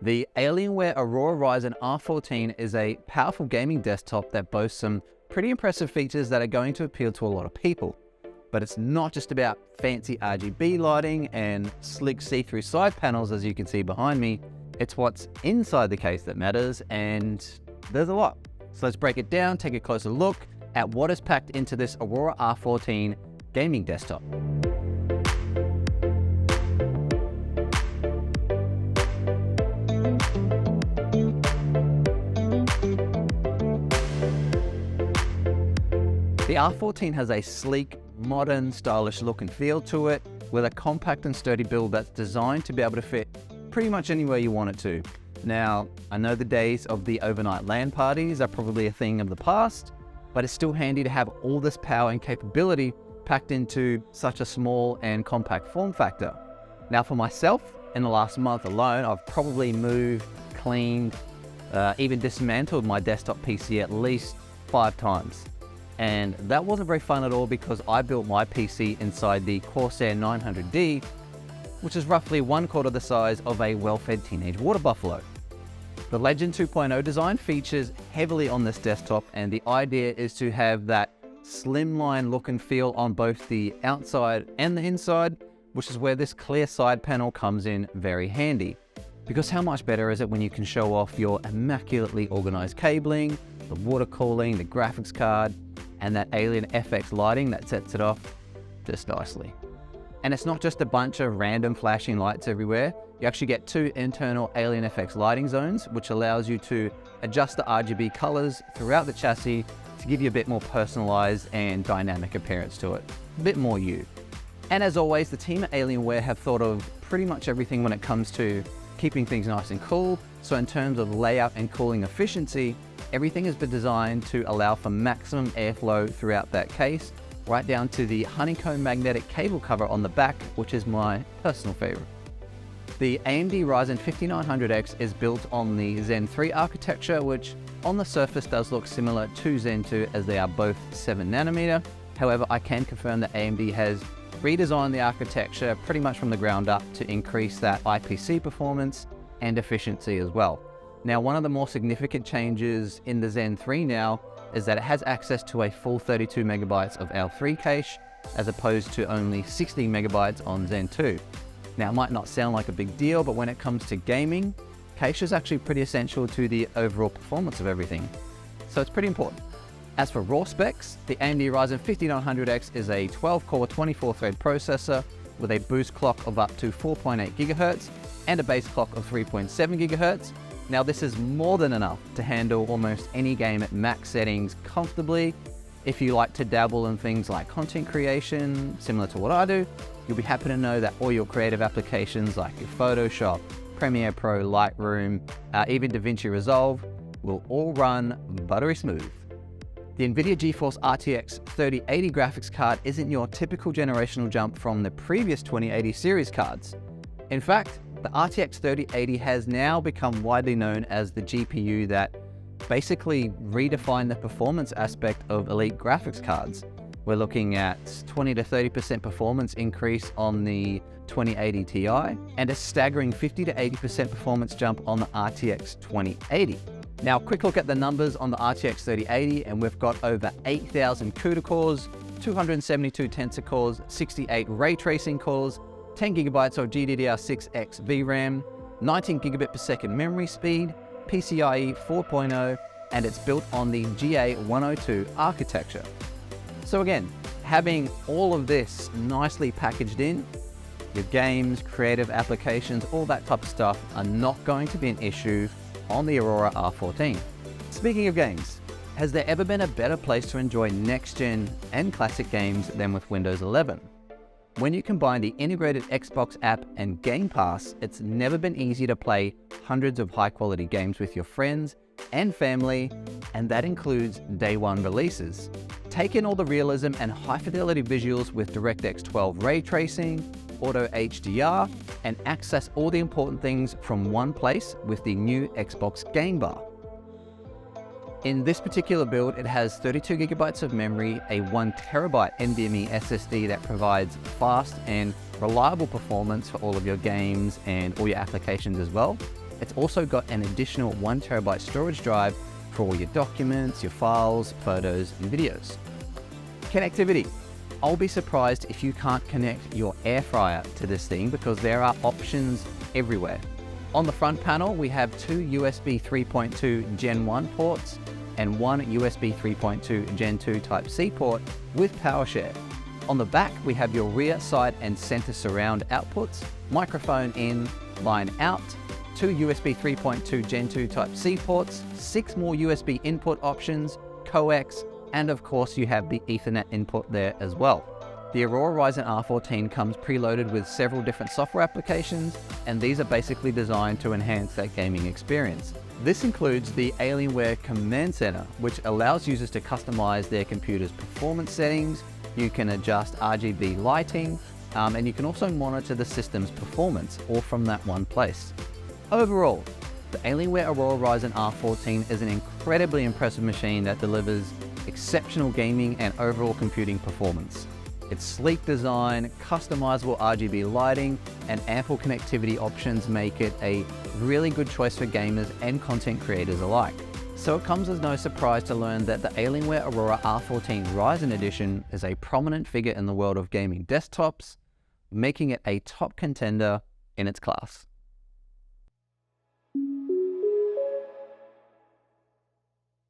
The Alienware Aurora Ryzen R14 is a powerful gaming desktop that boasts some pretty impressive features that are going to appeal to a lot of people. But it's not just about fancy RGB lighting and slick see-through side panels, as you can see behind me. It's what's inside the case that matters, and there's a lot. So let's break it down, take a closer look at what is packed into this Aurora R14 gaming desktop. The R14 has a sleek, modern, stylish look and feel to it, with a compact and sturdy build that's designed to be able to fit pretty much anywhere you want it to. Now, I know the days of the overnight LAN parties are probably a thing of the past, but it's still handy to have all this power and capability packed into such a small and compact form factor. Now for myself, in the last month alone, I've probably moved, cleaned, even dismantled my desktop PC at least 5 times. And that wasn't very fun at all because I built my PC inside the Corsair 900D, which is roughly 1/4 the size of a well-fed teenage water buffalo. The Legend 2.0 design features heavily on this desktop, and the idea is to have that slimline look and feel on both the outside and the inside, which is where this clear side panel comes in very handy. Because how much better is it when you can show off your immaculately organized cabling, the water cooling, the graphics card, and that Alien FX lighting that sets it off just nicely. And it's not just a bunch of random flashing lights everywhere. You actually get 2 internal Alien FX lighting zones, which allows you to adjust the RGB colors throughout the chassis to give you a bit more personalized and dynamic appearance to it. A bit more you. And as always, the team at Alienware have thought of pretty much everything when it comes to keeping things nice and cool. So in terms of layout and cooling efficiency, everything has been designed to allow for maximum airflow throughout that case, right down to the honeycomb magnetic cable cover on the back, which is my personal favorite. The AMD Ryzen 5900X is built on the Zen 3 architecture, which on the surface does look similar to Zen 2 as they are both 7nm. However, I can confirm that AMD has redesigned the architecture pretty much from the ground up to increase that IPC performance and efficiency as well. Now, one of the more significant changes in the Zen 3 now is that it has access to a full 32 megabytes of L3 cache, as opposed to only 16 megabytes on Zen 2. Now, it might not sound like a big deal, but when it comes to gaming, cache is actually pretty essential to the overall performance of everything. So it's pretty important. As for raw specs, the AMD Ryzen 5900X is a 12-core 24-thread processor with a boost clock of up to 4.8 GHz and a base clock of 3.7 GHz. Now, this is more than enough to handle almost any game at max settings comfortably. If you like to dabble in things like content creation, similar to what I do, you'll be happy to know that all your creative applications like your Photoshop, Premiere Pro, Lightroom, even DaVinci Resolve will all run buttery smooth. The NVIDIA GeForce RTX 3080 graphics card isn't your typical generational jump from the previous 2080 series cards. In fact, the RTX 3080 has now become widely known as the GPU that basically redefined the performance aspect of elite graphics cards. We're looking at 20 to 30% performance increase on the 2080 Ti and a staggering 50 to 80% performance jump on the RTX 2080. Now, quick look at the numbers on the RTX 3080, and we've got over 8,000 CUDA cores, 272 tensor cores, 68 ray tracing cores, 10 gigabytes of GDDR6X VRAM, 19 gigabit per second memory speed, PCIe 4.0, and it's built on the GA102 architecture. So again, having all of this nicely packaged in, your games, creative applications, all that type of stuff are not going to be an issue on the Aurora R14. Speaking of games, has there ever been a better place to enjoy next-gen and classic games than with Windows 11? When you combine the integrated Xbox app and Game Pass, it's never been easier to play hundreds of high-quality games with your friends and family, and that includes day one releases. Take in all the realism and high-fidelity visuals with DirectX 12 ray tracing, Auto HDR, and access all the important things from one place with the new Xbox Game Bar. In this particular build, it has 32 gigabytes of memory, a 1 terabyte NVMe SSD that provides fast and reliable performance for all of your games and all your applications as well. It's also got an additional 1 TB storage drive for all your documents, your files, photos, and videos. Connectivity. I'll be surprised if you can't connect your air fryer to this thing because there are options everywhere. On the front panel, we have 2 USB 3.2 Gen 1 ports and 1 USB 3.2 Gen 2 Type-C port with PowerShare. On the back, we have your rear, side, and center surround outputs, microphone in, line out, 2 USB 3.2 Gen 2 Type-C ports, 6 more USB input options, coax, and of course you have the Ethernet input there as well. The Aurora Ryzen R14 comes preloaded with several different software applications, and these are basically designed to enhance that gaming experience. This includes the Alienware Command Center, which allows users to customize their computer's performance settings. You can adjust RGB lighting, and you can also monitor the system's performance, all from that one place. Overall, the Alienware Aurora Ryzen R14 is an incredibly impressive machine that delivers exceptional gaming and overall computing performance. Its sleek design, customizable RGB lighting, and ample connectivity options make it a really good choice for gamers and content creators alike. So it comes as no surprise to learn that the Alienware Aurora R14 Ryzen Edition is a prominent figure in the world of gaming desktops, making it a top contender in its class.